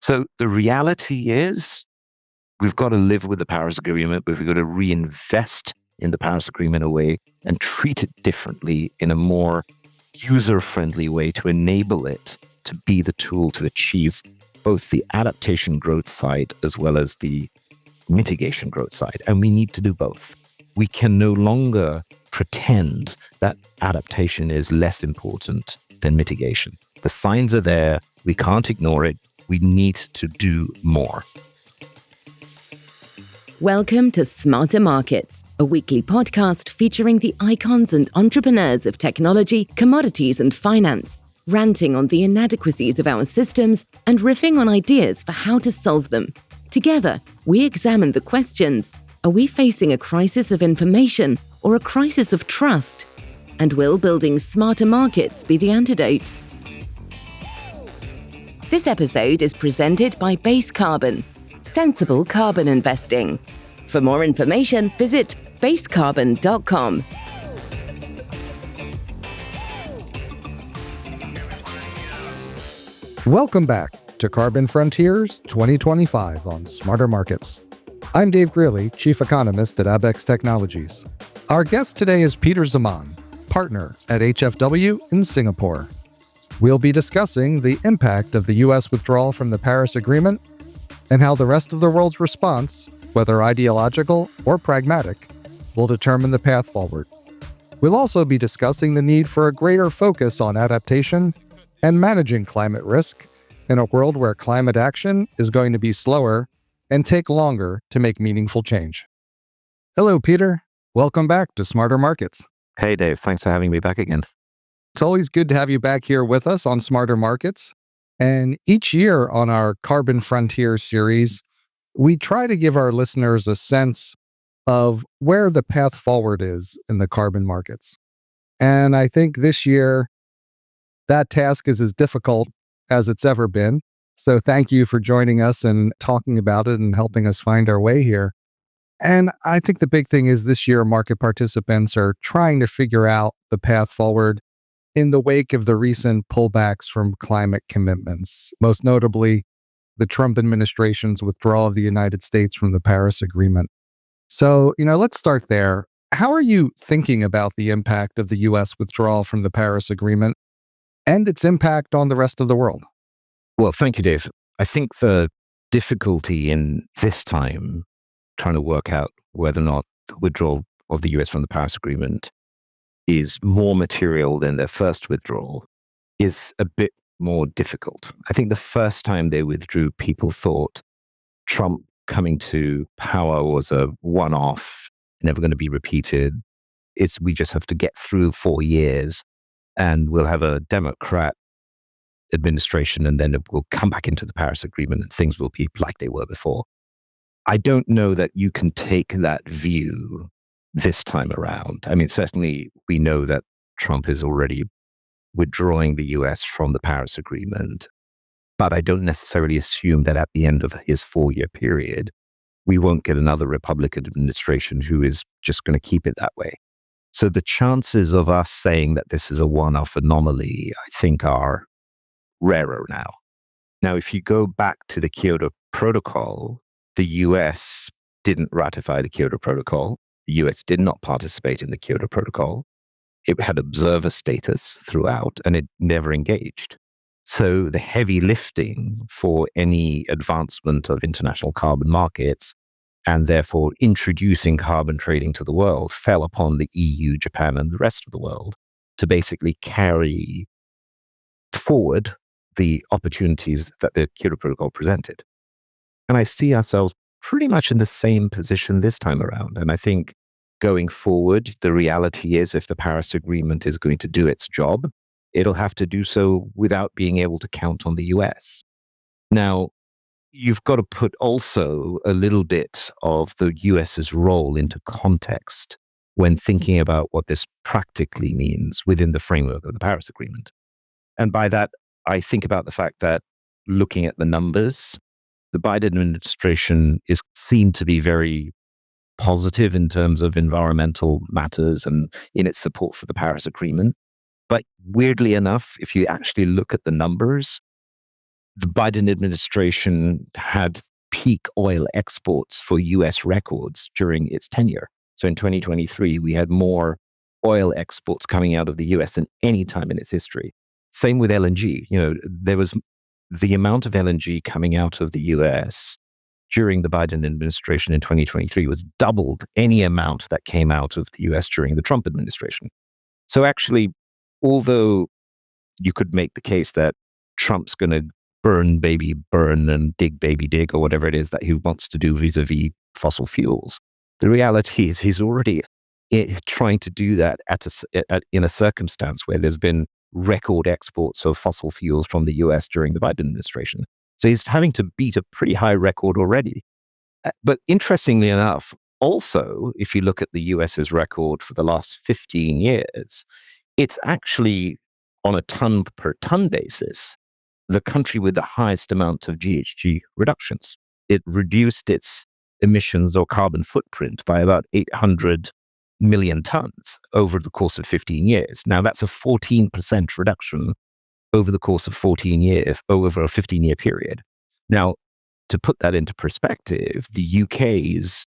So the reality is we've got to live with the Paris Agreement, but we've got to reinvest in the Paris Agreement in a way and treat it differently in a more user-friendly way to enable it to be the tool to achieve both the adaptation growth side as well as the mitigation growth side. And we need to do both. We can no longer pretend that adaptation is less important than mitigation. The signs are there. We can't ignore it. We need to do more. Welcome to Smarter Markets, a weekly podcast featuring the icons and entrepreneurs of technology, commodities, and finance, ranting on the inadequacies of our systems and riffing on ideas for how to solve them. Together, we examine the questions: are we facing a crisis of information or a crisis of trust? And will building smarter markets be the antidote? This episode is presented by Base Carbon, sensible carbon investing. For more information, visit basecarbon.com. Welcome back to Carbon Frontiers 2025 on Smarter Markets. I'm Dave Greely, Chief Economist at Abex Technologies. Our guest today is Peter Zaman, partner at HFW in Singapore. We'll be discussing the impact of the U.S. withdrawal from the Paris Agreement and how the rest of the world's response, whether ideological or pragmatic, will determine the path forward. We'll also be discussing the need for a greater focus on adaptation and managing climate risk in a world where climate action is going to be slower and take longer to make meaningful change. Hello, Peter. Welcome back to Smarter Markets. Hey, Dave. Thanks for having me back again. It's always good to have you back here with us on Smarter Markets. And each year on our Carbon Frontier series, we try to give our listeners a sense of where the path forward is in the carbon markets. And I think this year, that task is as difficult as it's ever been. So thank you for joining us and talking about it and helping us find our way here. And I think the big thing is this year, market participants are trying to figure out the path forward in the wake of the recent pullbacks from climate commitments, most notably the Trump administration's withdrawal of the United States from the Paris Agreement. So, let's start there. How are you thinking about the impact of the U.S. withdrawal from the Paris Agreement and its impact on the rest of the world? Well, thank you, Dave. I think the difficulty in this time trying to work out whether or not the withdrawal of the US from the Paris Agreement is more material than their first withdrawal is a bit more difficult. I think the first time they withdrew, people thought Trump coming to power was a one-off, never going to be repeated. We just have to get through 4 years and we'll have a Democrat administration and then it will come back into the Paris Agreement and things will be like they were before. I don't know that you can take that view this time around. I mean, certainly we know that Trump is already withdrawing the US from the Paris Agreement, but I don't necessarily assume that at the end of his 4-year period, we won't get another Republican administration who is just going to keep it that way. So the chances of us saying that this is a one-off anomaly, I think, are rarer now. Now, if you go back to the Kyoto Protocol, the US didn't ratify the Kyoto Protocol. The US did not participate in the Kyoto Protocol. It had observer status throughout, and it never engaged. So the heavy lifting for any advancement of international carbon markets and therefore introducing carbon trading to the world fell upon the EU, Japan, and the rest of the world to basically carry forward the opportunities that the Kyoto Protocol presented. And I see ourselves pretty much in the same position this time around. And I think going forward, the reality is if the Paris Agreement is going to do its job, it'll have to do so without being able to count on the US. Now, you've got to put also a little bit of the US's role into context when thinking about what this practically means within the framework of the Paris Agreement. And by that, I think about the fact that looking at the numbers, the Biden administration is seen to be very positive in terms of environmental matters and in its support for the Paris Agreement. But weirdly enough, if you actually look at the numbers, the Biden administration had peak oil exports for US records during its tenure. So in 2023, we had more oil exports coming out of the US than any time in its history. Same with LNG. There was the amount of LNG coming out of the US during the Biden administration in 2023 was doubled any amount that came out of the US during the Trump administration. So actually, although you could make the case that Trump's going to burn baby burn and dig baby dig or whatever it is that he wants to do vis-a-vis fossil fuels, the reality is he's already trying to do that in a circumstance where there's been record exports of fossil fuels from the US during the Biden administration. So he's having to beat a pretty high record already. But interestingly enough, also, if you look at the US's record for the last 15 years, it's actually on a ton per ton basis, the country with the highest amount of GHG reductions. It reduced its emissions or carbon footprint by about 800 million tons over the course of 15 years. Now, that's a 14% reduction over the course of 14 years, over a 15-year period. Now, to put that into perspective, the UK's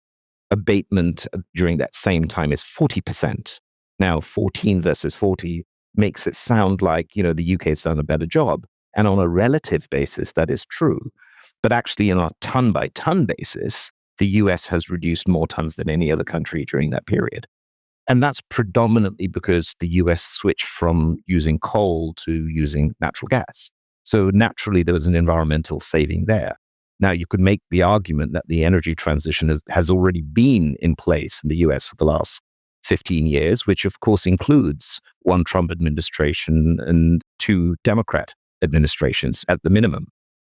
abatement during that same time is 40%. Now, 14 versus 40 makes it sound like, the UK has done a better job. And on a relative basis, that is true. But actually, on a ton by ton basis, the US has reduced more tons than any other country during that period. And that's predominantly because the US switched from using coal to using natural gas. So naturally, there was an environmental saving there. Now, you could make the argument that the energy transition has already been in place in the US for the last 15 years, which of course includes one Trump administration and two Democrat administrations at the minimum.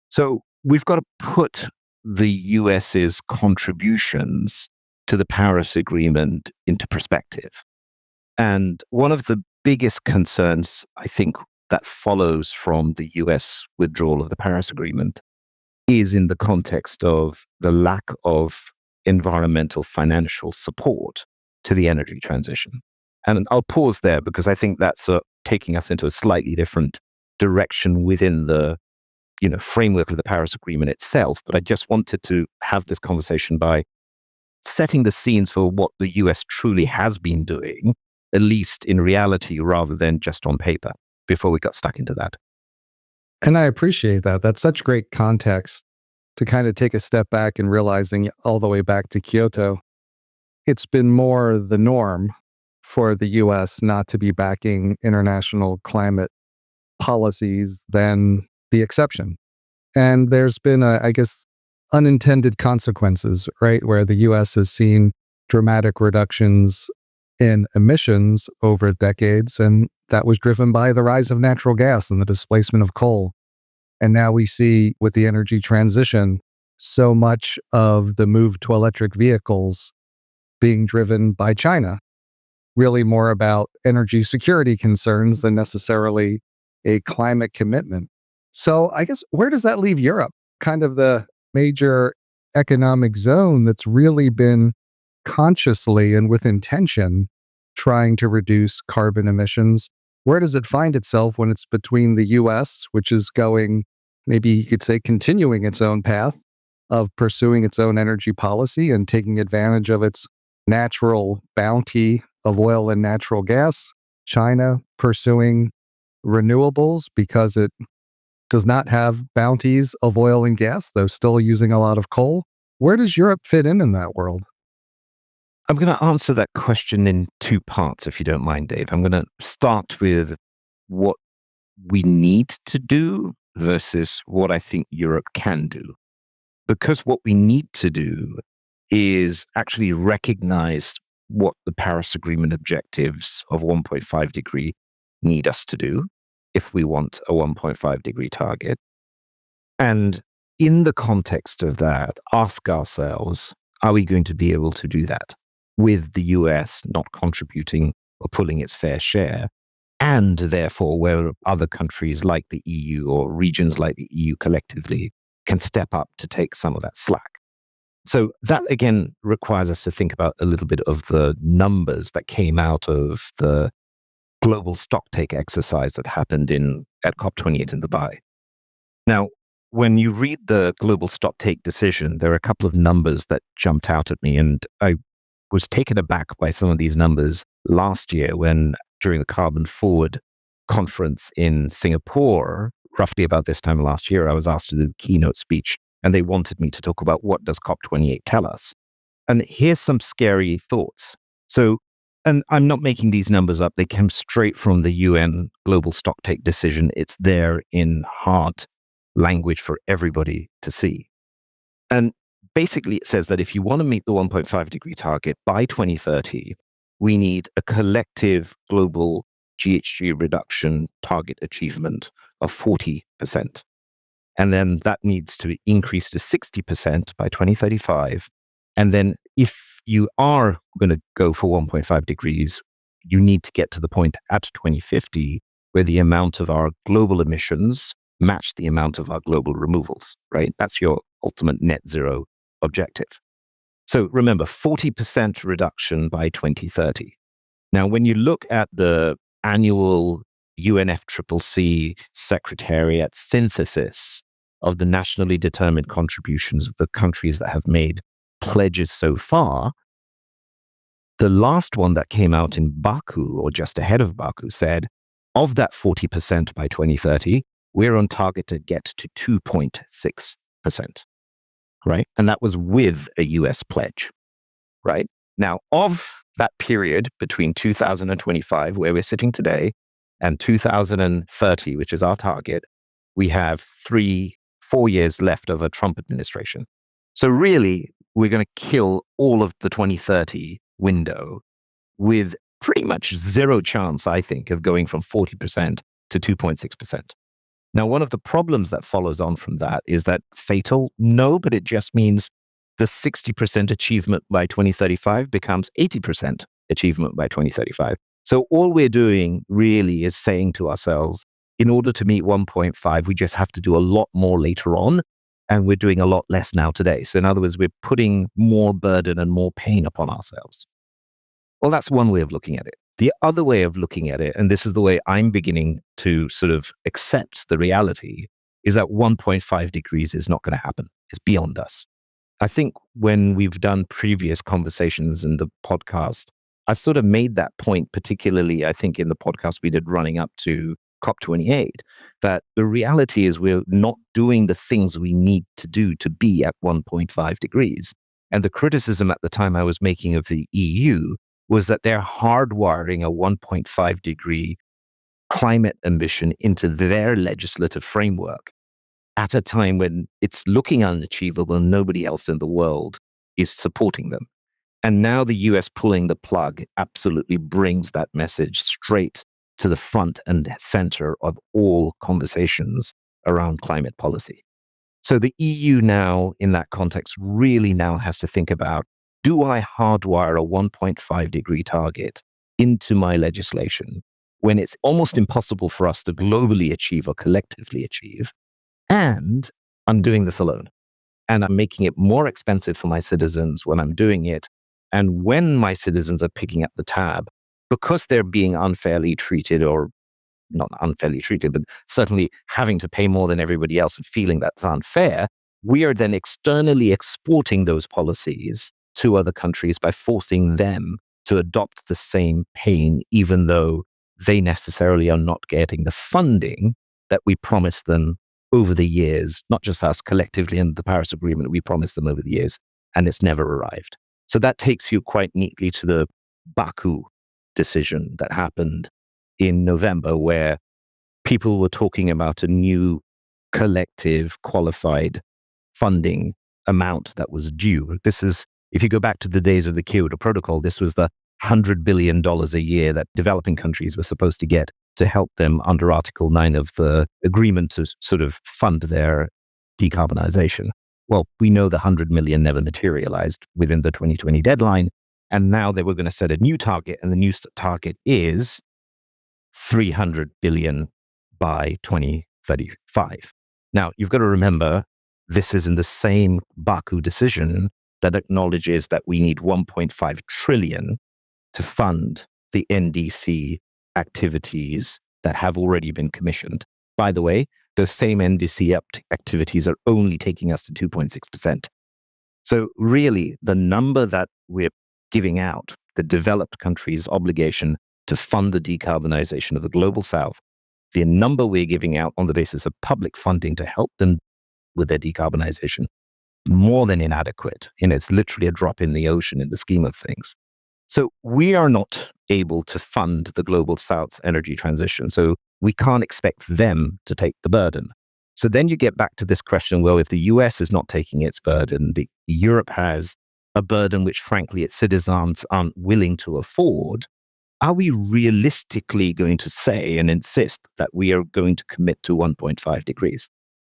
So we've got to put the US's contributions to the Paris Agreement into perspective. And one of the biggest concerns, I think, that follows from the US withdrawal of the Paris Agreement is in the context of the lack of environmental financial support to the energy transition. And I'll pause there because I think that's taking us into a slightly different direction within the framework of the Paris Agreement itself. But I just wanted to have this conversation by setting the scenes for what the US truly has been doing, at least in reality, rather than just on paper, before we got stuck into that. And I appreciate that. That's such great context to kind of take a step back and realizing all the way back to Kyoto, it's been more the norm for the US not to be backing international climate policies than the exception. And there's been, unintended consequences, right? Where the US has seen dramatic reductions in emissions over decades, and that was driven by the rise of natural gas and the displacement of coal. And now we see with the energy transition, so much of the move to electric vehicles being driven by China, really more about energy security concerns than necessarily a climate commitment. So I guess, where does that leave Europe? Kind of the major economic zone that's really been consciously and with intention trying to reduce carbon emissions. Where does it find itself when it's between the US, which is going, maybe you could say, continuing its own path of pursuing its own energy policy and taking advantage of its natural bounty of oil and natural gas, China pursuing renewables because it does not have bounties of oil and gas, though still using a lot of coal? Where does Europe fit in that world? I'm going to answer that question in two parts, if you don't mind, Dave. I'm going to start with what we need to do versus what I think Europe can do. Because what we need to do is actually recognize what the Paris Agreement objectives of 1.5 degree need us to do if we want a 1.5 degree target. And in the context of that, ask ourselves, are we going to be able to do that with the US not contributing or pulling its fair share? And therefore, where other countries like the EU or regions like the EU collectively can step up to take some of that slack. So that, again, requires us to think about a little bit of the numbers that came out of the global stocktake exercise that happened at COP28 in Dubai. Now, when you read the global stocktake decision, there are a couple of numbers that jumped out at me, and I was taken aback by some of these numbers last year when, during the Carbon Forward conference in Singapore, roughly about this time last year, I was asked to do the keynote speech, and they wanted me to talk about what does COP28 tell us. And here's some scary thoughts. So, and I'm not making these numbers up. They came straight from the UN global stocktake decision. It's there in hard language for everybody to see. And basically, it says that if you want to meet the 1.5 degree target by 2030, we need a collective global GHG reduction target achievement of 40%. And then that needs to increase to 60% by 2035. And then if you are going to go for 1.5 degrees, you need to get to the point at 2050 where the amount of our global emissions match the amount of our global removals, right? That's your ultimate net zero objective. So remember, 40% reduction by 2030. Now, when you look at the annual UNFCCC Secretariat synthesis of the nationally determined contributions of the countries that have made pledges so far, the last one that came out in Baku, or just ahead of Baku, said, of that 40% by 2030, we're on target to get to 2.6%, right? And that was with a US pledge, right? Now, of that period between 2025, where we're sitting today, and 2030, which is our target, we have 4 years left of a Trump administration. So really, we're going to kill all of the 2030 window with pretty much zero chance, I think, of going from 40% to 2.6%. Now, one of the problems that follows on from that is that fatal? No, but it just means the 60% achievement by 2035 becomes 80% achievement by 2035. So all we're doing really is saying to ourselves, in order to meet 1.5, we just have to do a lot more later on, and we're doing a lot less now today. So in other words, we're putting more burden and more pain upon ourselves. Well, that's one way of looking at it. The other way of looking at it, and this is the way I'm beginning to sort of accept the reality, is that 1.5 degrees is not going to happen. It's beyond us. I think when we've done previous conversations in the podcast, I've sort of made that point, particularly, I think, in the podcast we did running up to COP28, that the reality is we're not doing the things we need to do to be at 1.5 degrees. And the criticism at the time I was making of the EU was that they're hardwiring a 1.5 degree climate ambition into their legislative framework at a time when it's looking unachievable and nobody else in the world is supporting them. And now the US pulling the plug absolutely brings that message straight to the front and center of all conversations around climate policy. So the EU now, in that context, really now has to think about, do I hardwire a 1.5 degree target into my legislation when it's almost impossible for us to globally achieve or collectively achieve? And I'm doing this alone. And I'm making it more expensive for my citizens when I'm doing it. And when my citizens are picking up the tab, because they're being unfairly treated, or not unfairly treated, but certainly having to pay more than everybody else and feeling that's unfair, we are then externally exporting those policies to other countries by forcing them to adopt the same pain, even though they necessarily are not getting the funding that we promised them over the years, not just us collectively in the Paris Agreement, we promised them over the years, and it's never arrived. So that takes you quite neatly to the Baku decision that happened in November, where people were talking about a new collective qualified funding amount that was due. This is, if you go back to the days of the Kyoto Protocol, this was the $100 billion a year that developing countries were supposed to get to help them under Article 9 of the agreement to sort of fund their decarbonization. Well, we know the 100 million never materialized within the 2020 deadline. And now they were going to set a new target, and the new target is 300 billion by 2035. Now, you've got to remember, this is in the same Baku decision that acknowledges that we need 1.5 trillion to fund the NDC activities that have already been commissioned. By the way, those same NDC activities are only taking us to 2.6%. So really, the number that we're giving out, the developed countries' obligation to fund the decarbonization of the global south, the number we're giving out on the basis of public funding to help them with their decarbonization, more than inadequate. It's literally a drop in the ocean in the scheme of things. So we are not able to fund the global south's energy transition. So we can't expect them to take the burden. So then you get back to this question, well, if the US is not taking its burden, Europe has a burden which, frankly, its citizens aren't willing to afford, are we realistically going to say and insist that we are going to commit to 1.5 degrees?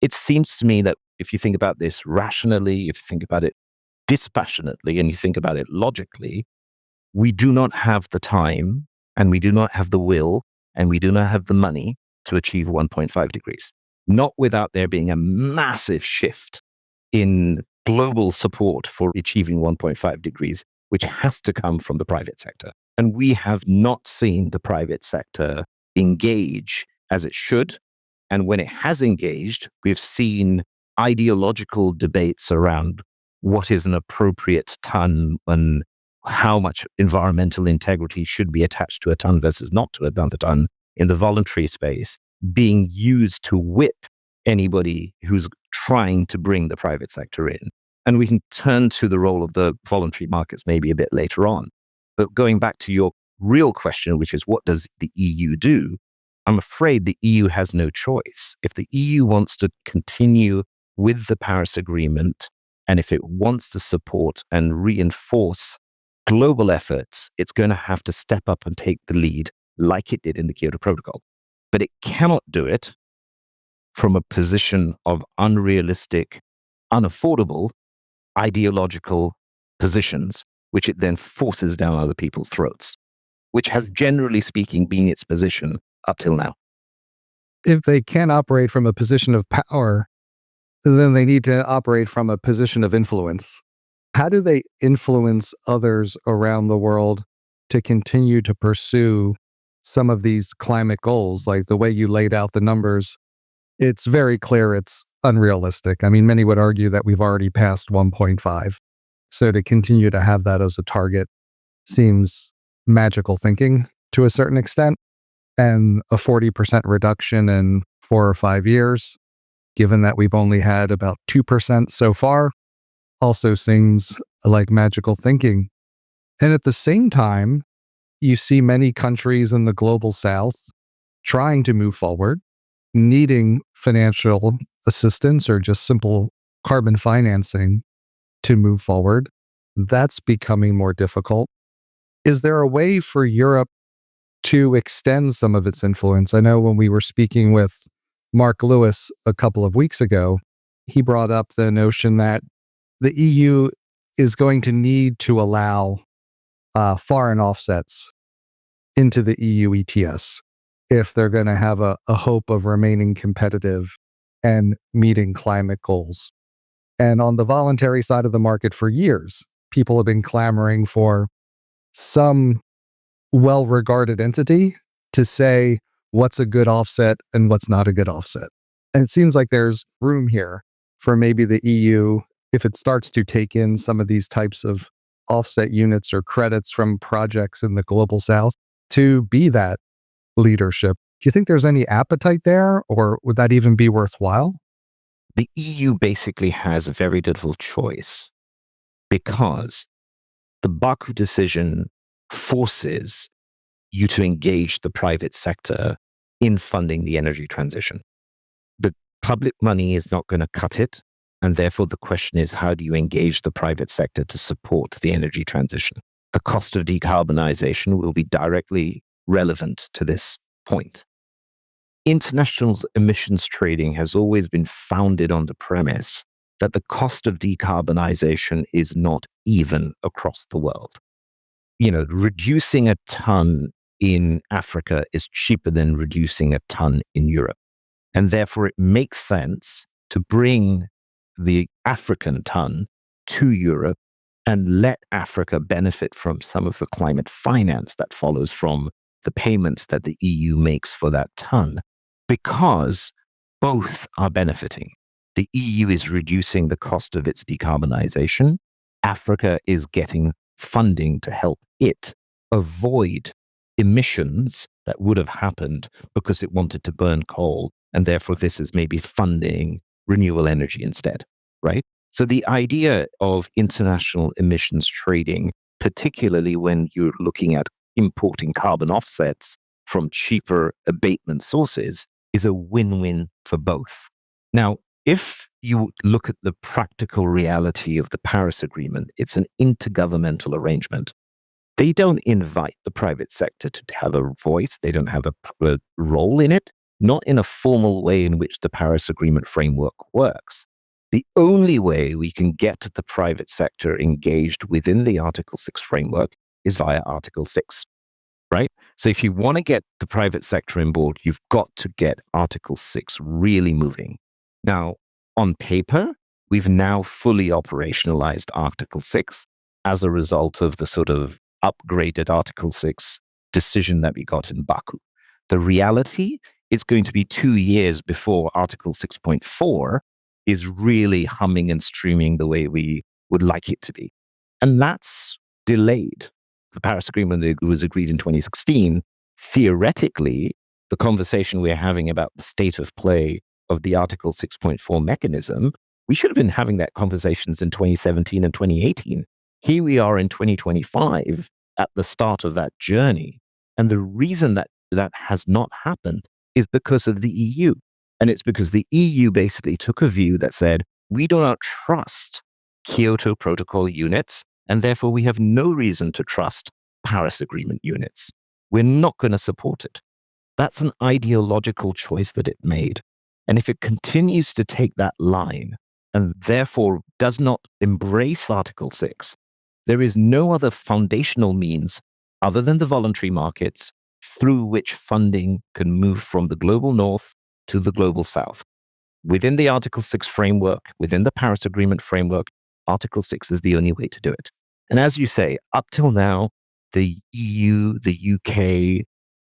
It seems to me that if you think about this rationally, if you think about it dispassionately, and you think about it logically, we do not have the time, and we do not have the will, and we do not have the money to achieve 1.5 degrees. Not without there being a massive shift in global support for achieving 1.5 degrees, which has to come from the private sector. And we have not seen the private sector engage as it should. And when it has engaged, we've seen ideological debates around what is an appropriate ton and how much environmental integrity should be attached to a ton versus not to a ton in the voluntary space being used to whip anybody who's trying to bring the private sector in. And we can turn to the role of the voluntary markets maybe a bit later on. But going back to your real question, which is what does the EU do? I'm afraid the EU has no choice. If the EU wants to continue with the Paris Agreement, and if it wants to support and reinforce global efforts, it's going to have to step up and take the lead like it did in the Kyoto Protocol. But it cannot do it from a position of unrealistic, unaffordable, ideological positions, which it then forces down other people's throats, which has, generally speaking, been its position up till now. If they can't operate from a position of power, then they need to operate from a position of influence. How do they influence others around the world to continue to pursue some of these climate goals? Like the way you laid out the numbers, it's very clear it's unrealistic. I mean, many would argue that we've already passed 1.5. So to continue to have that as a target seems magical thinking to a certain extent. And a 40% reduction in 4 or 5 years, given that we've only had about 2% so far, also seems like magical thinking. And at the same time, you see many countries in the global south trying to move forward, needing financial assistance or just simple carbon financing to move forward. That's becoming more difficult. Is there a way for Europe to extend some of its influence? I know when we were speaking with Mark Lewis a couple of weeks ago, he brought up the notion that the EU is going to need to allow foreign offsets into the EU ETS if they're going to have a hope of remaining competitive and meeting climate goals. And on the voluntary side of the market for years, people have been clamoring for some well-regarded entity to say what's a good offset and what's not a good offset. And it seems like there's room here for maybe the EU, if it starts to take in some of these types of offset units or credits from projects in the global south, to be that leadership. Do you think there's any appetite there, or would that even be worthwhile? The EU basically has a very little choice because the Baku decision forces you to engage the private sector in funding the energy transition. The public money is not going to cut it. And therefore, the question is, how do you engage the private sector to support the energy transition? The cost of decarbonization will be directly relevant to this point. International emissions trading has always been founded on the premise that the cost of decarbonization is not even across the world. Reducing a ton in Africa is cheaper than reducing a ton in Europe. And therefore, it makes sense to bring the African ton to Europe and let Africa benefit from some of the climate finance that follows from the payments that the EU makes for that ton. Because Both are benefiting. The EU is reducing the cost of its decarbonization. Africa is getting funding to help it avoid emissions that would have happened because it wanted to burn coal. And therefore, this is maybe funding renewable energy instead, right? So the idea of international emissions trading, particularly when you're looking at importing carbon offsets from cheaper abatement sources, is a win-win for both. Now, if you look at the practical reality of the Paris Agreement, it's an intergovernmental arrangement. They don't invite the private sector to have a voice. They don't have a role in it, not in a formal way in which the Paris Agreement framework works. The only way we can get the private sector engaged within the Article 6 framework is via Article 6, right? So if you want to get the private sector on board, you've got to get Article 6 really moving. Now, on paper, we've now fully operationalized Article 6 as a result of the sort of upgraded Article 6 decision that we got in Baku. The reality is going to be 2 years before Article 6.4 is really humming and streaming the way we would like it to be. And that's delayed. The Paris Agreement was agreed in 2016. Theoretically, the conversation we're having about the state of play of the Article 6.4 mechanism, we should have been having that conversations in 2017 and 2018. Here we are in 2025 at the start of that journey. And the reason that that has not happened is because of the EU. And it's because the EU basically took a view that said, we do not trust Kyoto Protocol units, and therefore we have no reason to trust Paris Agreement units. We're not going to support it. That's an ideological choice that it made. And if it continues to take that line and therefore does not embrace Article 6, there is no other foundational means other than the voluntary markets through which funding can move from the global north to the global south. Within the Article 6 framework, within the Paris Agreement framework, Article 6 is the only way to do it. And as you say, up till now, the EU, the UK,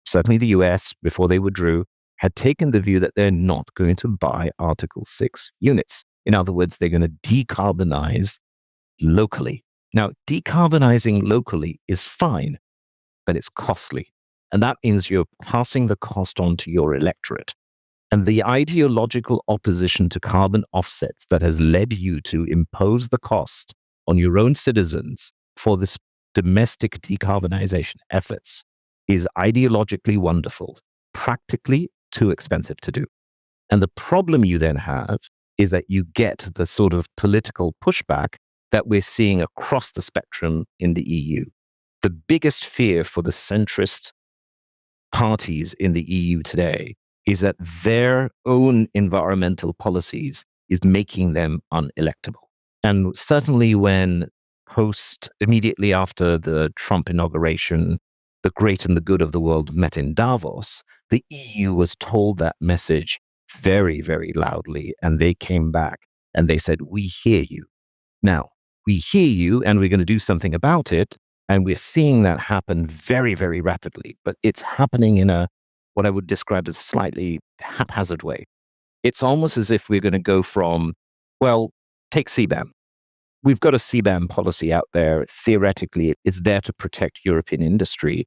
certainly the US, before they withdrew, had taken the view that they're not going to buy Article 6 units. In other words, they're going to decarbonize locally. Now, decarbonizing locally is fine, but it's costly. And that means you're passing the cost on to your electorate. And the ideological opposition to carbon offsets that has led you to impose the cost on your own citizens for this domestic decarbonization efforts is ideologically wonderful, practically too expensive to do. And the problem you then have is that you get the sort of political pushback that we're seeing across the spectrum in the EU. The biggest fear for the centrist parties in the EU today is that their own environmental policies is making them unelectable. And certainly when immediately after the Trump inauguration, the great and the good of the world met in Davos, the EU was told that message very, very loudly. And they came back and they said, we hear you. Now, we hear you and we're going to do something about it. And we're seeing that happen very, very rapidly. But it's happening in what I would describe as a slightly haphazard way. It's almost as if we're going to go from, well, take CBAM. We've got a CBAM policy out there. Theoretically, it's there to protect European industry.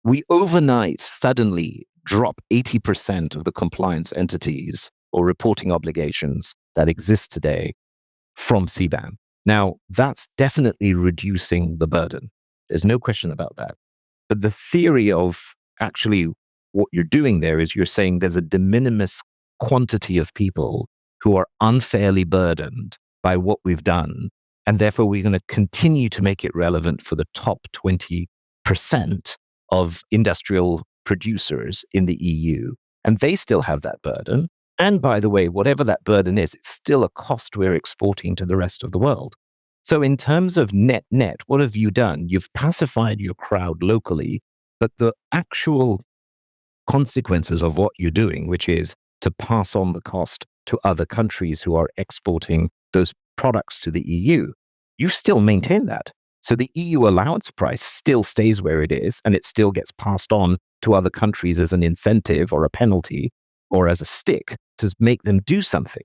We overnight suddenly drop 80% of the compliance entities or reporting obligations that exist today from CBAM. Now, that's definitely reducing the burden. There's no question about that. But the theory of actually what you're doing there is you're saying there's a de minimis quantity of people who are unfairly burdened by what we've done. And therefore, we're going to continue to make it relevant for the top 20% of industrial producers in the EU. And they still have that burden. And by the way, whatever that burden is, it's still a cost we're exporting to the rest of the world. So in terms of net, what have you done? You've pacified your crowd locally, but the actual consequences of what you're doing, which is to pass on the cost to other countries who are exporting those products to the EU, you still maintain that. So the EU allowance price still stays where it is, and it still gets passed on to other countries as an incentive or a penalty, or as a stick to make them do something.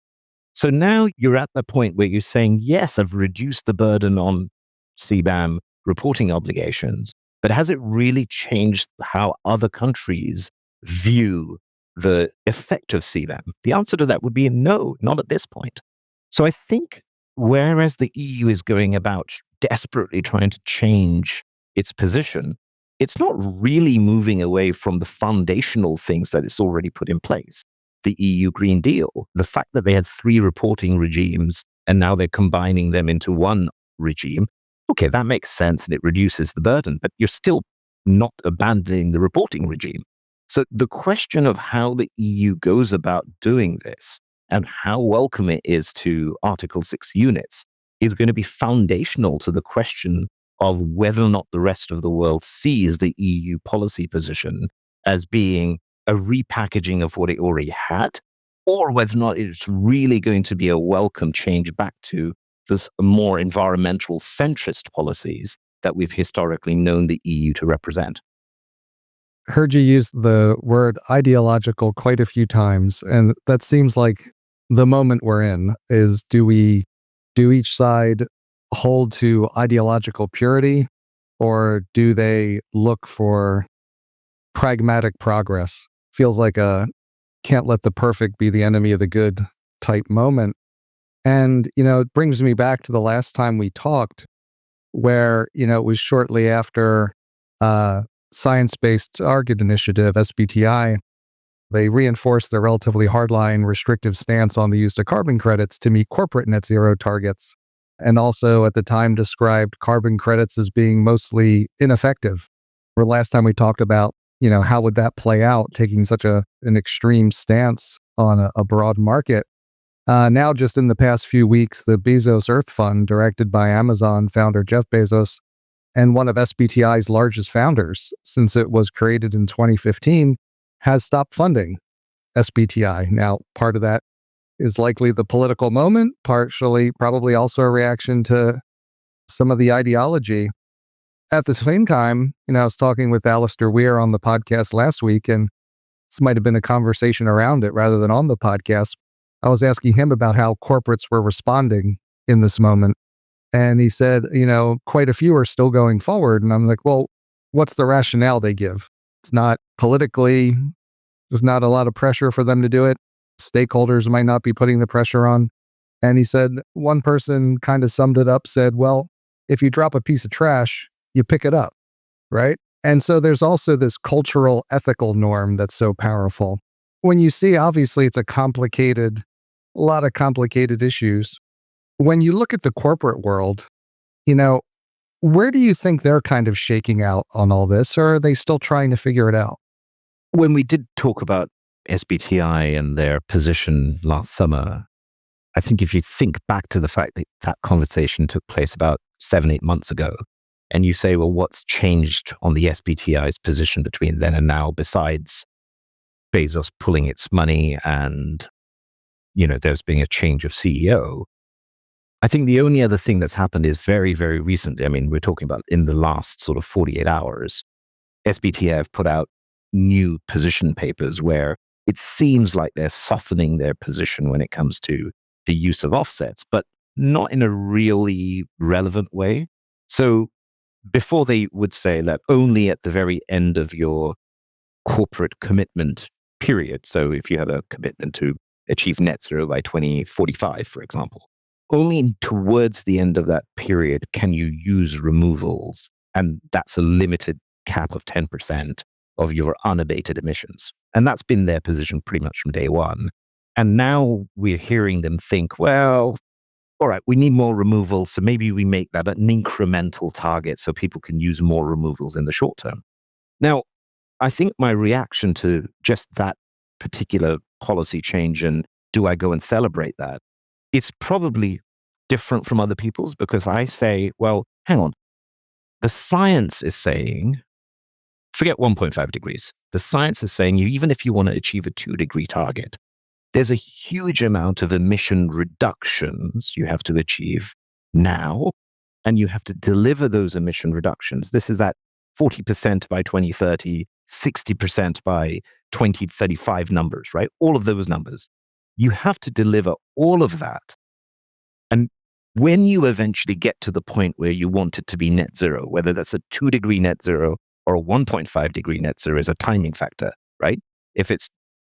So now you're at the point where you're saying, yes, I've reduced the burden on CBAM reporting obligations, but has it really changed how other countries view the effect of CBAM? The answer to that would be no, not at this point. So I think whereas the EU is going about desperately trying to change its position, it's not really moving away from the foundational things that it's already put in place. The EU Green Deal, the fact that they had 3 reporting regimes and now they're combining them into one regime, okay, that makes sense and it reduces the burden, but you're still not abandoning the reporting regime. So the question of how the EU goes about doing this and how welcome it is to Article 6 units is going to be foundational to the question of whether or not the rest of the world sees the EU policy position as being a repackaging of what it already had, or whether or not it's really going to be a welcome change back to this more environmental centrist policies that we've historically known the EU to represent. Heard you use the word ideological quite a few times, and that seems like the moment we're in is do each side hold to ideological purity, or do they look for pragmatic progress? Feels like a can't let the perfect be the enemy of the good type moment. And, it brings me back to the last time we talked where, it was shortly after Science-Based Target Initiative, SBTI, they reinforced their relatively hardline restrictive stance on the use of carbon credits to meet corporate net zero targets. And also at the time described carbon credits as being mostly ineffective. Where last time we talked about, how would that play out, taking such an extreme stance on a broad market. Now, just in the past few weeks, the Bezos Earth Fund, directed by Amazon founder Jeff Bezos, and one of SBTI's largest founders since it was created in 2015, has stopped funding SBTI. Now, part of that is likely the political moment, partially probably also a reaction to some of the ideology. At the same time, I was talking with Alistair Weir on the podcast last week, and this might have been a conversation around it rather than on the podcast. I was asking him about how corporates were responding in this moment. And he said, quite a few are still going forward. And I'm like, well, what's the rationale they give? It's not politically, there's not a lot of pressure for them to do it. Stakeholders might not be putting the pressure on. And he said, one person kind of summed it up, said, well, if you drop a piece of trash, you pick it up, right? And so there's also this cultural ethical norm that's so powerful. When you see, obviously, it's a lot of complicated issues. When you look at the corporate world, where do you think they're kind of shaking out on all this, or are they still trying to figure it out? When we did talk about SBTI and their position last summer, I think if you think back to the fact that that conversation took place about 7-8 months ago, and you say, well, what's changed on the SBTI's position between then and now, besides Bezos pulling its money and, there's been a change of CEO, I think the only other thing that's happened is very, very recently. I mean, we're talking about in the last sort of 48 hours, SBTI have put out new position papers where it seems like they're softening their position when it comes to the use of offsets, but not in a really relevant way. So before they would say that only at the very end of your corporate commitment period, so if you had a commitment to achieve net zero by 2045, for example, only towards the end of that period can you use removals, and that's a limited cap of 10% of your unabated emissions. And that's been their position pretty much from day one. And now we're hearing them think, well, all right, we need more removals, so maybe we make that an incremental target so people can use more removals in the short term. Now, I think my reaction to just that particular policy change and do I go and celebrate that, it's probably different from other people's, because I say, well, hang on. The science is saying, forget 1.5 degrees. The science is saying even if you want to achieve a 2-degree target, there's a huge amount of emission reductions you have to achieve now, and you have to deliver those emission reductions. This is that 40% by 2030, 60% by 20, 35 numbers, right? All of those numbers. You have to deliver all of that. And when you eventually get to the point where you want it to be net zero, whether that's a 2-degree net zero or a 1.5-degree net zero, is a timing factor, right? If it's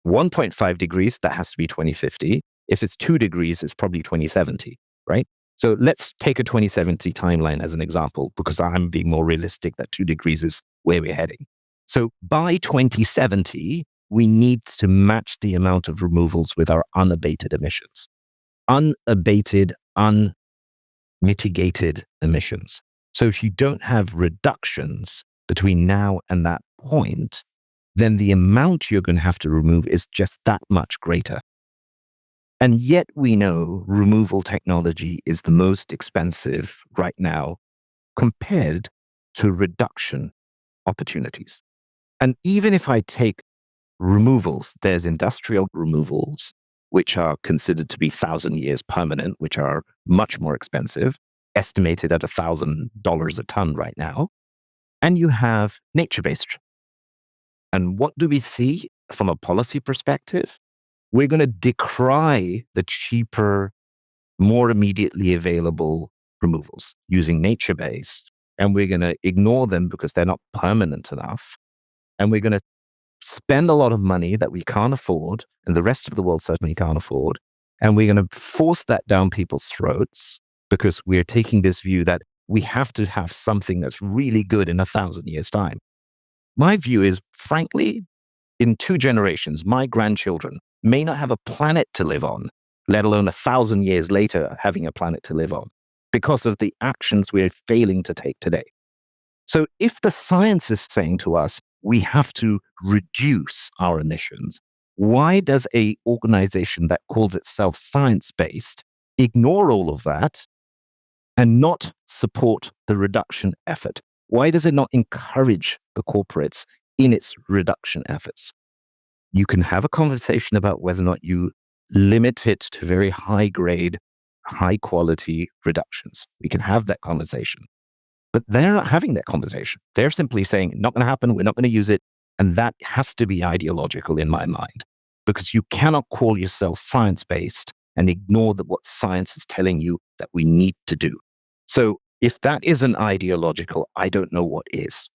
1.5 degrees, that has to be 2050. If it's 2 degrees, it's probably 2070, right? So let's take a 2070 timeline as an example, because I'm being more realistic that 2 degrees is where we're heading. So by 2070, we need to match the amount of removals with our unabated emissions. Unabated, unmitigated emissions. So if you don't have reductions between now and that point, then the amount you're going to have to remove is just that much greater. And yet we know removal technology is the most expensive right now compared to reduction opportunities. And even if I take removals, there's industrial removals, which are considered to be 1,000 years permanent, which are much more expensive, estimated at $1,000 a ton right now. And you have nature-based. And what do we see from a policy perspective? We're going to decry the cheaper, more immediately available removals using nature-based, and we're going to ignore them because they're not permanent enough. And we're going to spend a lot of money that we can't afford, and the rest of the world certainly can't afford. And we're going to force that down people's throats because we're taking this view that we have to have something that's really good in 1,000 years' time. My view is, frankly, in 2 generations, my grandchildren may not have a planet to live on, let alone 1,000 years later having a planet to live on, because of the actions we're failing to take today. So if the science is saying to us, we have to reduce our emissions, why does an organization that calls itself science-based ignore all of that and not support the reduction effort? Why does it not encourage the corporates in its reduction efforts? You can have a conversation about whether or not you limit it to very high grade, high quality reductions. We can have that conversation. But they're not having that conversation. They're simply saying, not going to happen, we're not going to use it. And that has to be ideological in my mind, because you cannot call yourself science-based and ignore what science is telling you that we need to do. So if that isn't ideological, I don't know what is.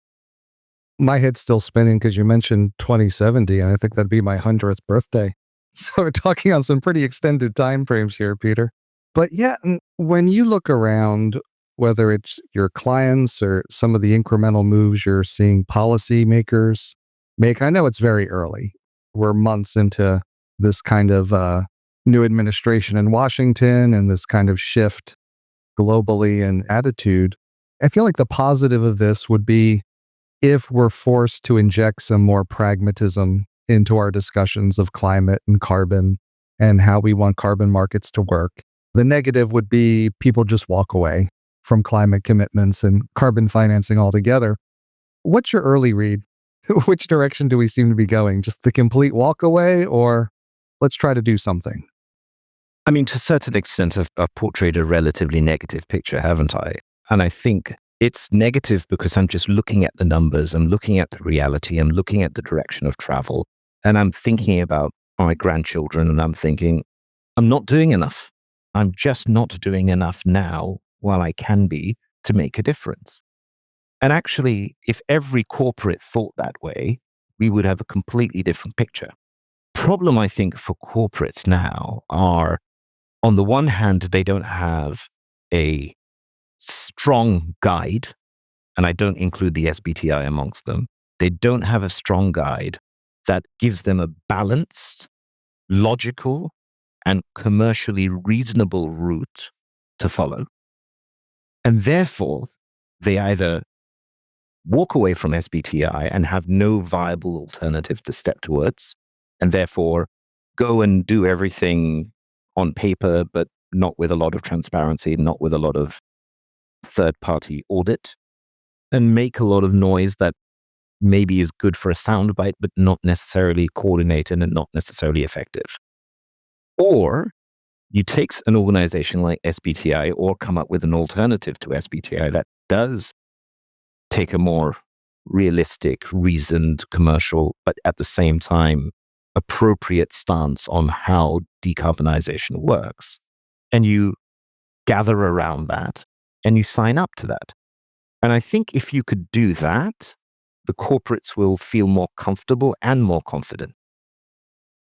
My head's still spinning because you mentioned 2070, and I think that'd be my 100th birthday. So we're talking on some pretty extended time frames here, Peter. But yeah, when you look around, whether it's your clients or some of the incremental moves you're seeing policymakers make, I know it's very early. We're months into this kind of new administration in Washington and this kind of shift globally in attitude. I feel like the positive of this would be if we're forced to inject some more pragmatism into our discussions of climate and carbon and how we want carbon markets to work. The negative would be people just walk away from climate commitments and carbon financing altogether. What's your early read? Which direction do we seem to be going? Just the complete walk away, or let's try to do something? I mean, to a certain extent, I've portrayed a relatively negative picture, haven't I? And I think it's negative because I'm just looking at the numbers, I'm looking at the reality, I'm looking at the direction of travel, and I'm thinking about my grandchildren, and I'm thinking, I'm not doing enough. I'm just not doing enough now while I can be to make a difference. And actually, if every corporate thought that way, we would have a completely different picture. Problem, I think, for corporates now are, on the one hand, they don't have a strong guide, and I don't include the SBTI amongst them. They don't have a strong guide that gives them a balanced, logical, and commercially reasonable route to follow. And therefore, they either walk away from SBTI and have no viable alternative to step towards, and therefore go and do everything on paper, but not with a lot of transparency, not with a lot of third-party audit, and make a lot of noise that maybe is good for a soundbite, but not necessarily coordinated and not necessarily effective. Or you take an organization like SBTI or come up with an alternative to SBTI that does take a more realistic, reasoned, commercial, but at the same time, appropriate stance on how decarbonization works. And you gather around that and you sign up to that. And I think if you could do that, the corporates will feel more comfortable and more confident.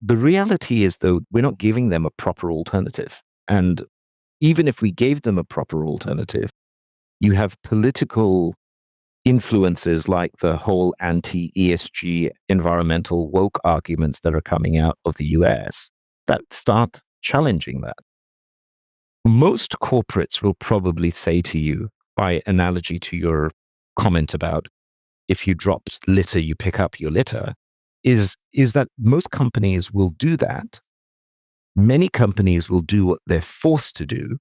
The reality is, though, we're not giving them a proper alternative. And even if we gave them a proper alternative, you have political influences like the whole anti-ESG environmental woke arguments that are coming out of the US that start challenging that. Most corporates will probably say to you, by analogy to your comment about if you drop litter, you pick up your litter, is that most companies will do that. Many companies will do what they're forced to do.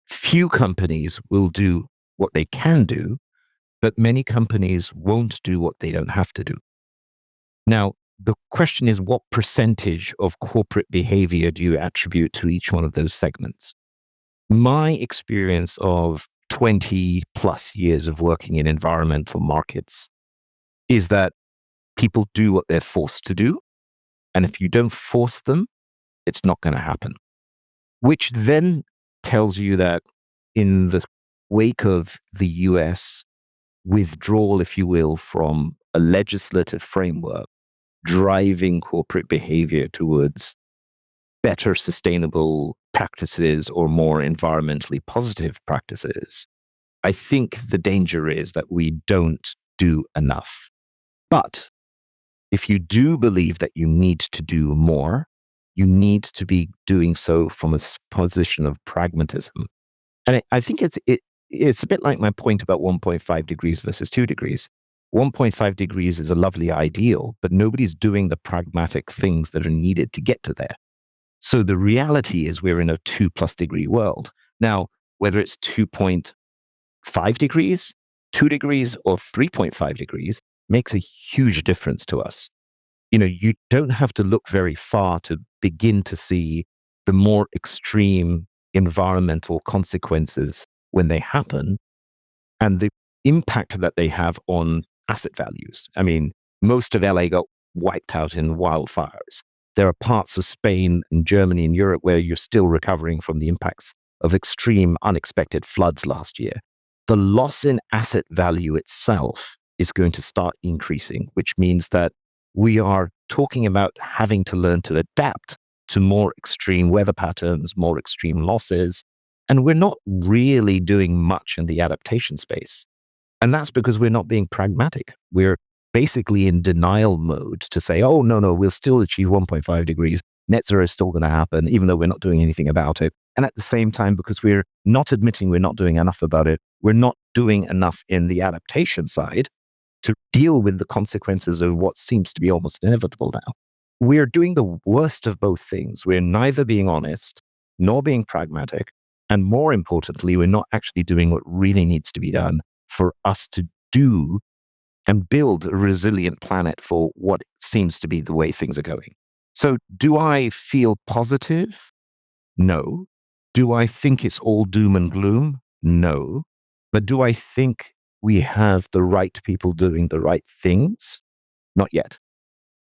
Few companies will do what they can do, but many companies won't do what they don't have to do. Now, the question is, what percentage of corporate behavior do you attribute to each one of those segments? My experience of 20 plus years of working in environmental markets is that people do what they're forced to do. And if you don't force them, it's not going to happen. Which then tells you that in the wake of the US withdrawal, if you will, from a legislative framework, driving corporate behavior towards better sustainable practices or more environmentally positive practices, I think the danger is that we don't do enough. But if you do believe that you need to do more, you need to be doing so from a position of pragmatism. And I think it's a bit like my point about 1.5 degrees versus 2 degrees. 1.5 degrees is a lovely ideal, but nobody's doing the pragmatic things that are needed to get to there. So the reality is we're in a 2+ degree world. Now, whether it's 2.5 degrees, 2 degrees, or 3.5 degrees makes a huge difference to us. You don't have to look very far to begin to see the more extreme environmental consequences when they happen and the impact that they have on asset values. I mean, most of LA got wiped out in wildfires. There are parts of Spain and Germany and Europe where you're still recovering from the impacts of extreme, unexpected floods last year. The loss in asset value itself is going to start increasing, which means that we are talking about having to learn to adapt to more extreme weather patterns, more extreme losses. And we're not really doing much in the adaptation space. And that's because we're not being pragmatic. We're basically in denial mode to say, oh, no, we'll still achieve 1.5 degrees. Net zero is still going to happen, even though we're not doing anything about it. And at the same time, because we're not admitting we're not doing enough about it, we're not doing enough in the adaptation side to deal with the consequences of what seems to be almost inevitable now. We're doing the worst of both things. We're neither being honest nor being pragmatic. And more importantly, we're not actually doing what really needs to be done for us to do and build a resilient planet for what seems to be the way things are going. So do I feel positive? No. Do I think it's all doom and gloom? No. But do I think we have the right people doing the right things? Not yet.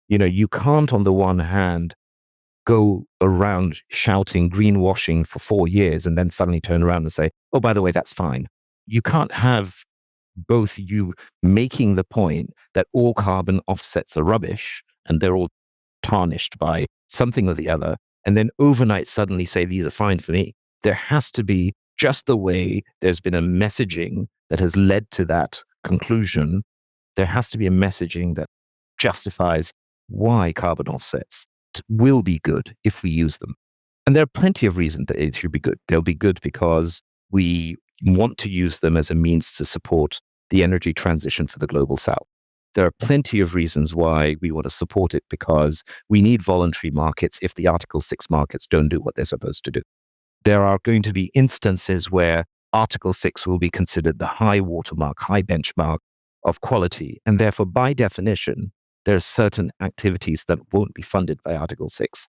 You can't, on the one hand, go around shouting greenwashing for 4 years and then suddenly turn around and say, oh, by the way, that's fine. You can't have both you making the point that all carbon offsets are rubbish and they're all tarnished by something or the other, and then overnight suddenly say these are fine for me. There has to be, just the way there's been a messaging that has led to that conclusion, there has to be a messaging that justifies why carbon offsets will be good if we use them. And there are plenty of reasons that it should be good. They'll be good because we want to use them as a means to support the energy transition for the global south. There are plenty of reasons why we want to support it because we need voluntary markets if the Article 6 markets don't do what they're supposed to do. There are going to be instances where Article 6 will be considered the high watermark, high benchmark of quality. And therefore, by definition, there are certain activities that won't be funded by Article 6.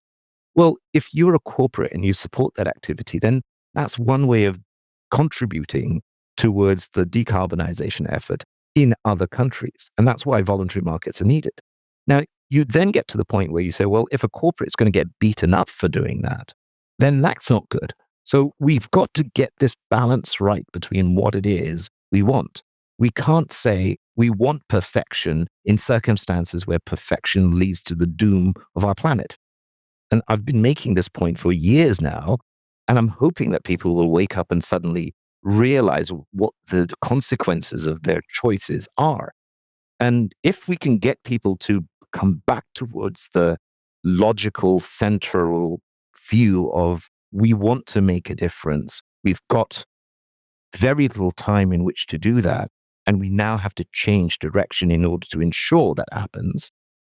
Well, if you're a corporate and you support that activity, then that's one way of contributing towards the decarbonization effort. in other countries. And that's why voluntary markets are needed. Now, you then get to the point where you say, well, if a corporate is going to get beaten up for doing that, then that's not good. So we've got to get this balance right between what it is we want. We can't say we want perfection in circumstances where perfection leads to the doom of our planet. And I've been making this point for years now, and I'm hoping that people will wake up and suddenly realize what the consequences of their choices are. And if we can get people to come back towards the logical, central view of we want to make a difference, we've got very little time in which to do that, and we now have to change direction in order to ensure that happens.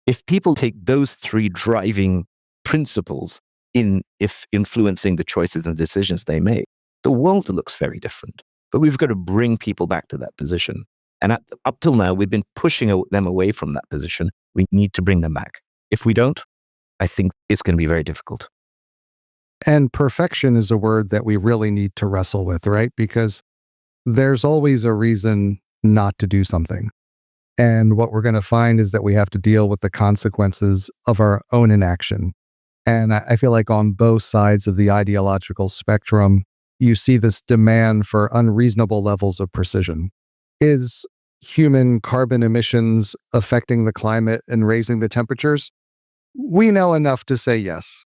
If people take those three driving principles if influencing the choices and decisions they make, the world looks very different. But we've got to bring people back to that position. And up till now, we've been pushing them away from that position. We need to bring them back. If we don't, I think it's going to be very difficult. And perfection is a word that we really need to wrestle with, right? Because there's always a reason not to do something. And what we're going to find is that we have to deal with the consequences of our own inaction. And I feel like on both sides of the ideological spectrum, you see this demand for unreasonable levels of precision. Is human carbon emissions affecting the climate and raising the temperatures? We know enough to say yes.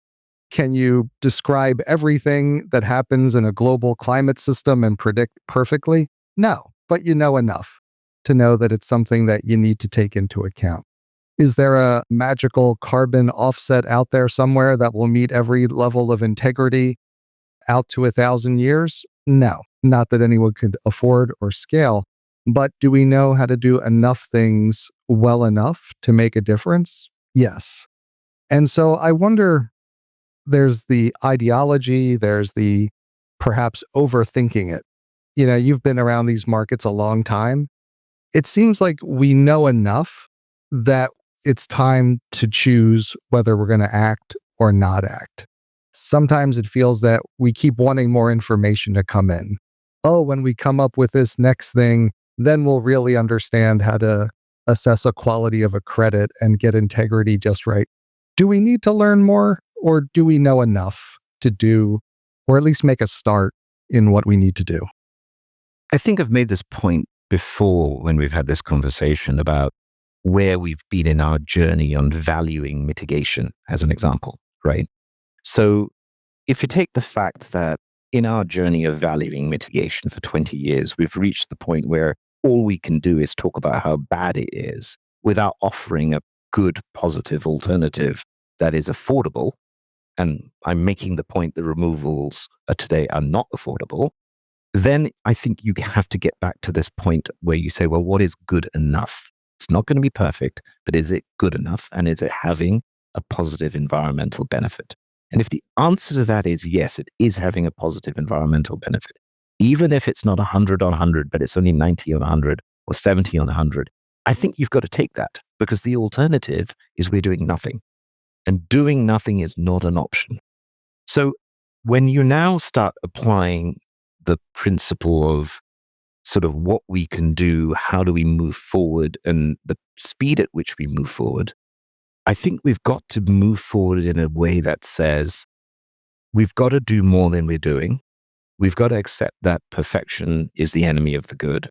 Can you describe everything that happens in a global climate system and predict perfectly? No, but you know enough to know that it's something that you need to take into account. Is there a magical carbon offset out there somewhere that will meet every level of integrity out to 1,000 years? No, not that anyone could afford or scale. But do we know how to do enough things well enough to make a difference? Yes. And so I wonder, there's the ideology, there's the perhaps overthinking it. You've been around these markets a long time. It seems like we know enough that it's time to choose whether we're going to act or not act. Sometimes it feels that we keep wanting more information to come in. Oh, when we come up with this next thing, then we'll really understand how to assess a quality of a credit and get integrity just right. Do we need to learn more, or do we know enough to do, or at least make a start in what we need to do? I think I've made this point before when we've had this conversation about where we've been in our journey on valuing mitigation as an example, right? So if you take the fact that in our journey of valuing mitigation for 20 years, we've reached the point where all we can do is talk about how bad it is without offering a good, positive alternative that is affordable. And I'm making the point that removals today are not affordable. Then I think you have to get back to this point where you say, well, what is good enough? It's not going to be perfect, but is it good enough? And is it having a positive environmental benefit? And if the answer to that is yes, it is having a positive environmental benefit, even if it's not 100 on 100, but it's only 90 on 100 or 70 on 100, I think you've got to take that, because the alternative is we're doing nothing. And doing nothing is not an option. So when you now start applying the principle of sort of what we can do, how do we move forward, and the speed at which we move forward, I think we've got to move forward in a way that says we've got to do more than we're doing. We've got to accept that perfection is the enemy of the good.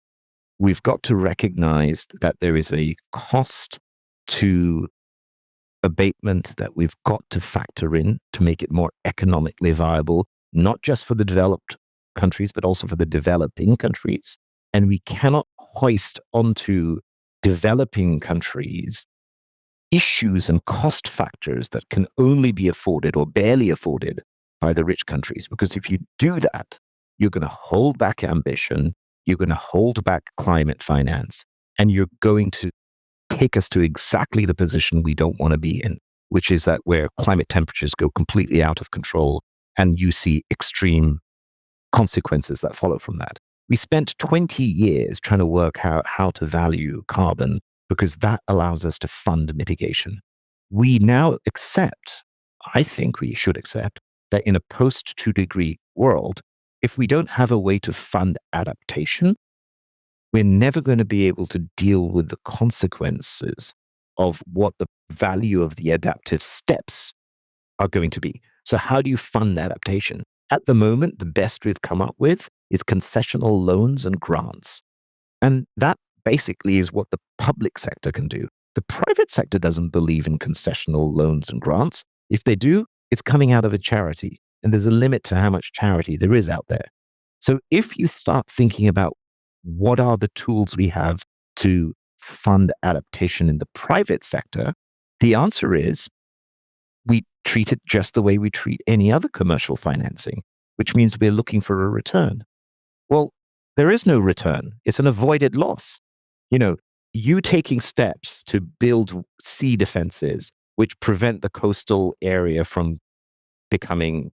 We've got to recognize that there is a cost to abatement that we've got to factor in to make it more economically viable, not just for the developed countries, but also for the developing countries. And we cannot hoist onto developing countries issues and cost factors that can only be afforded or barely afforded by the rich countries. Because if you do that, you're going to hold back ambition, you're going to hold back climate finance, and you're going to take us to exactly the position we don't want to be in, which is that where climate temperatures go completely out of control and you see extreme consequences that follow from that. We spent 20 years trying to work out how to value carbon because that allows us to fund mitigation. We now accept, I think we should accept, that in a post-2 degree world, if we don't have a way to fund adaptation, we're never going to be able to deal with the consequences of what the value of the adaptive steps are going to be. So how do you fund adaptation? At the moment, the best we've come up with is concessional loans and grants. And that basically is what the public sector can do. The private sector doesn't believe in concessional loans and grants. If they do, it's coming out of a charity. And there's a limit to how much charity there is out there. So if you start thinking about what are the tools we have to fund adaptation in the private sector, the answer is we treat it just the way we treat any other commercial financing, which means we're looking for a return. Well, there is no return. It's an avoided loss. You taking steps to build sea defenses, which prevent the coastal area from becoming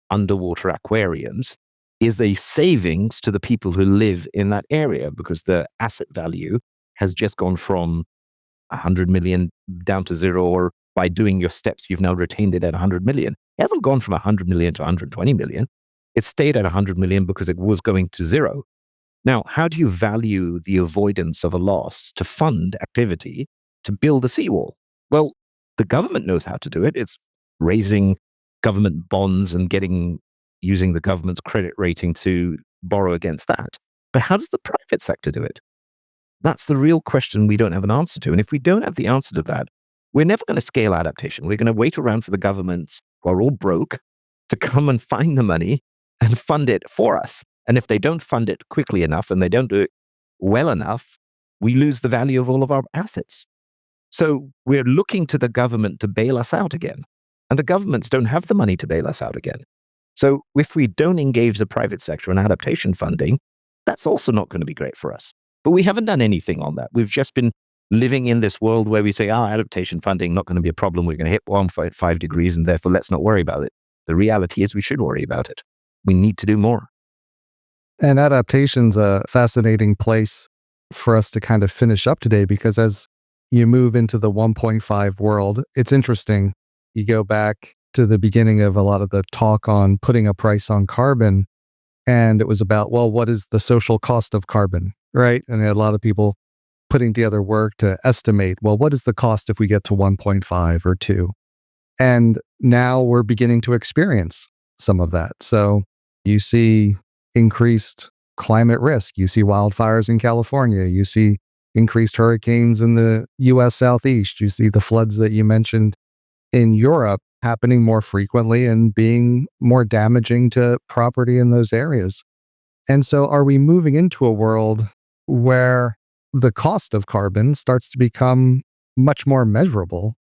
underwater aquariums, is the savings to the people who live in that area because the asset value has just gone from 100 million down to zero, or by doing your steps, you've now retained it at 100 million. It hasn't gone from 100 million to 120 million. It stayed at 100 million because it was going to zero. Now, how do you value the avoidance of a loss to fund activity to build a seawall? Well, the government knows how to do it. It's raising government bonds and using the government's credit rating to borrow against that. But how does the private sector do it? That's the real question we don't have an answer to. And if we don't have the answer to that, we're never going to scale adaptation. We're going to wait around for the governments who are all broke to come and find the money and fund it for us. And if they don't fund it quickly enough and they don't do it well enough, we lose the value of all of our assets. So we're looking to the government to bail us out again. And the governments don't have the money to bail us out again. So if we don't engage the private sector in adaptation funding, that's also not going to be great for us. But we haven't done anything on that. We've just been living in this world where we say, adaptation funding, not going to be a problem. We're going to hit 1.5 degrees and therefore let's not worry about it. The reality is we should worry about it. We need to do more. And adaptation's a fascinating place for us to kind of finish up today, because as you move into the 1.5 world, it's interesting. You go back to the beginning of a lot of the talk on putting a price on carbon, and it was about, well, what is the social cost of carbon, right? And a lot of people putting together work to estimate, well, what is the cost if we get to 1.5 or 2? And now we're beginning to experience some of that. So you see increased climate risk. You see wildfires in California. You see increased hurricanes in the U.S. Southeast. You see the floods that you mentioned in Europe happening more frequently and being more damaging to property in those areas. And so are we moving into a world where the cost of carbon starts to become much more measurable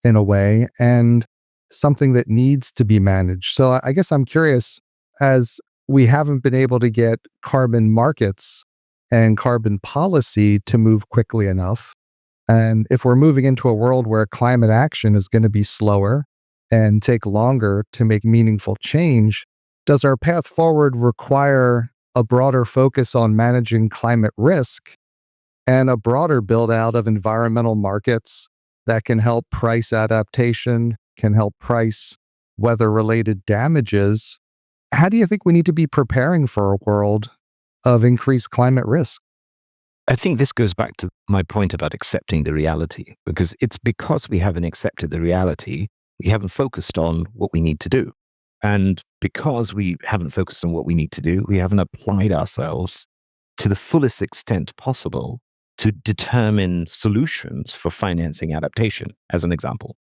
in a way and something that needs to be managed? So I guess I'm curious, as we haven't been able to get carbon markets and carbon policy to move quickly enough, and if we're moving into a world where climate action is going to be slower and take longer to make meaningful change, does our path forward require a broader focus on managing climate risk and a broader build out of environmental markets that can help price adaptation, can help price weather-related damages? How do you think we need to be preparing for a world of increased climate risk? I think this goes back to my point about accepting the reality, because it's because we haven't accepted the reality, we haven't focused on what we need to do. And because we haven't focused on what we need to do, we haven't applied ourselves to the fullest extent possible to determine solutions for financing adaptation, as an example.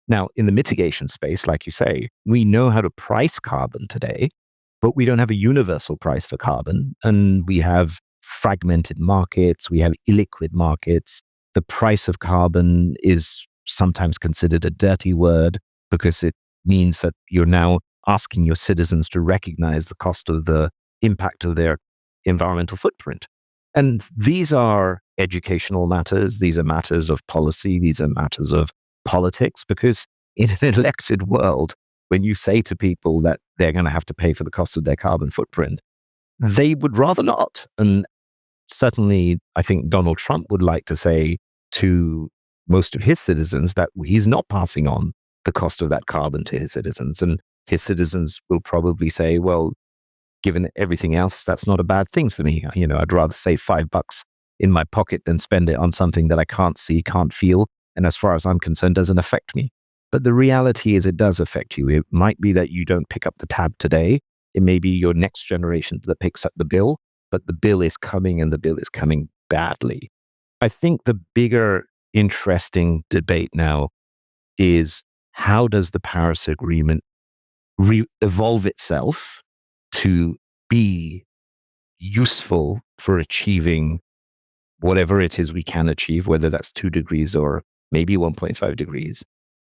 Now, in the mitigation space, like you say, we know how to price carbon today, but we don't have a universal price for carbon. And we have fragmented markets, we have illiquid markets. The price of carbon is sometimes considered a dirty word because it means that you're now asking your citizens to recognize the cost of the impact of their environmental footprint. And these are educational matters, these are matters of policy, these are matters of politics, because in an elected world, when you say to people that they're going to have to pay for the cost of their carbon footprint, they would rather not. And certainly, I think Donald Trump would like to say to most of his citizens that he's not passing on the cost of that carbon to his citizens. And his citizens will probably say, well, given everything else, that's not a bad thing for me. I'd rather save $5 in my pocket than spend it on something that I can't see, can't feel, and as far as I'm concerned, doesn't affect me. But the reality is it does affect you. It might be that you don't pick up the tab today. It may be your next generation that picks up the bill, but the bill is coming and the bill is coming badly. I think the bigger interesting debate now is how does the Paris Agreement evolve itself to be useful for achieving whatever it is we can achieve, whether that's 2 degrees or maybe 1.5 degrees.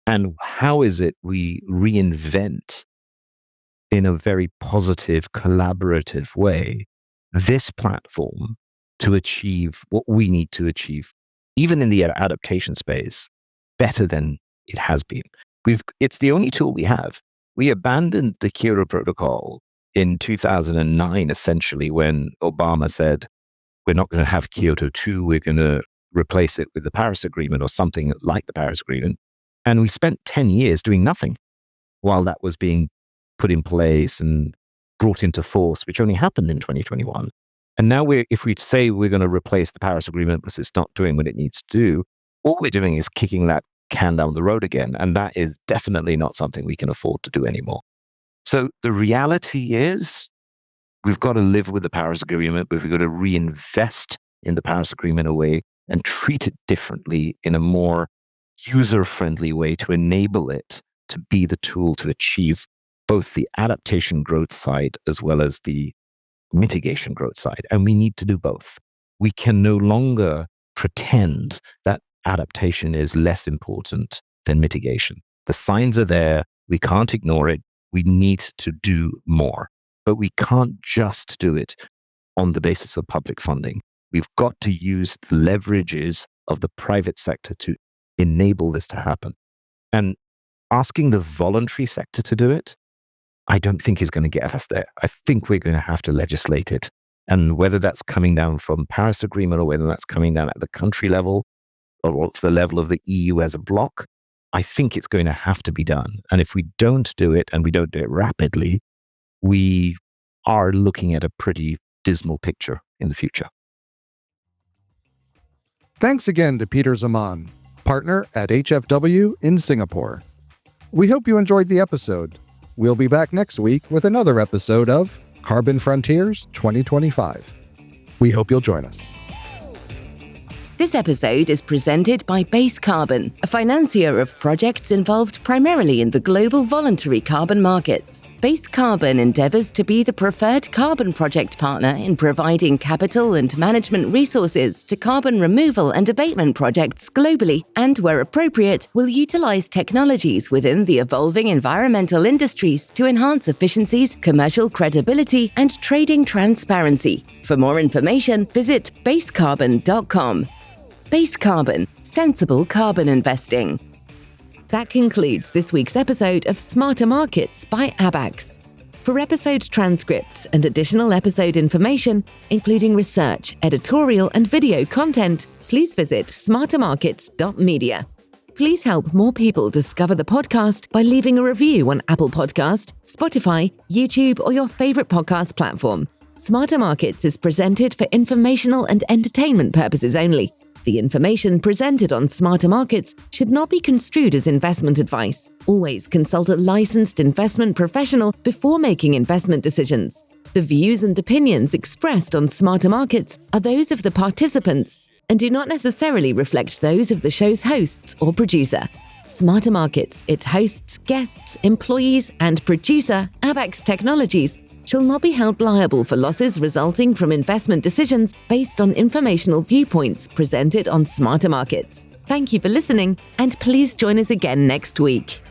And how is it we reinvent in a very positive, collaborative way this platform to achieve what we need to achieve, even in the adaptation space, better than it has been. It's the only tool we have. We abandoned the Kyoto Protocol in 2009, essentially, when Obama said, we're not going to have Kyoto 2, we're going to replace it with the Paris Agreement or something like the Paris Agreement. And we spent 10 years doing nothing while that was being put in place and brought into force, which only happened in 2021. And now if we say we're going to replace the Paris Agreement because it's not doing what it needs to do, all we're doing is kicking that can down the road again. And that is definitely not something we can afford to do anymore. So the reality is we've got to live with the Paris Agreement, but we've got to reinvest in the Paris Agreement away and treat it differently in a more user-friendly way to enable it to be the tool to achieve both the adaptation growth side as well as the mitigation growth side. And we need to do both. We can no longer pretend that adaptation is less important than mitigation. The signs are there. We can't ignore it. We need to do more. But we can't just do it on the basis of public funding. We've got to use the leverages of the private sector to enable this to happen. And asking the voluntary sector to do it, I don't think is going to get us there. I think we're going to have to legislate it. And whether that's coming down from Paris Agreement or whether that's coming down at the country level or the level of the EU as a bloc, I think it's going to have to be done. And if we don't do it and we don't do it rapidly, we are looking at a pretty dismal picture in the future. Thanks again to Peter Zaman, partner at HFW in Singapore. We hope you enjoyed the episode. We'll be back next week with another episode of Carbon Frontiers 2025. We hope you'll join us. This episode is presented by Base Carbon, a financier of projects involved primarily in the global voluntary carbon markets. Base Carbon endeavors to be the preferred carbon project partner in providing capital and management resources to carbon removal and abatement projects globally, and where appropriate, will utilize technologies within the evolving environmental industries to enhance efficiencies, commercial credibility, and trading transparency. For more information, visit basecarbon.com. Base Carbon, sensible carbon investing. That concludes this week's episode of Smarter Markets by Abax. For episode transcripts and additional episode information, including research, editorial, and video content, please visit smartermarkets.media. Please help more people discover the podcast by leaving a review on Apple Podcast, Spotify, YouTube, or your favorite podcast platform. Smarter Markets is presented for informational and entertainment purposes only. The information presented on Smarter Markets should not be construed as investment advice. Always consult a licensed investment professional before making investment decisions. The views and opinions expressed on Smarter Markets are those of the participants and do not necessarily reflect those of the show's hosts or producer. Smarter Markets, its hosts, guests, employees, and producer, Abax Technologies, shall not be held liable for losses resulting from investment decisions based on informational viewpoints presented on Smarter Markets. Thank you for listening, and please join us again next week.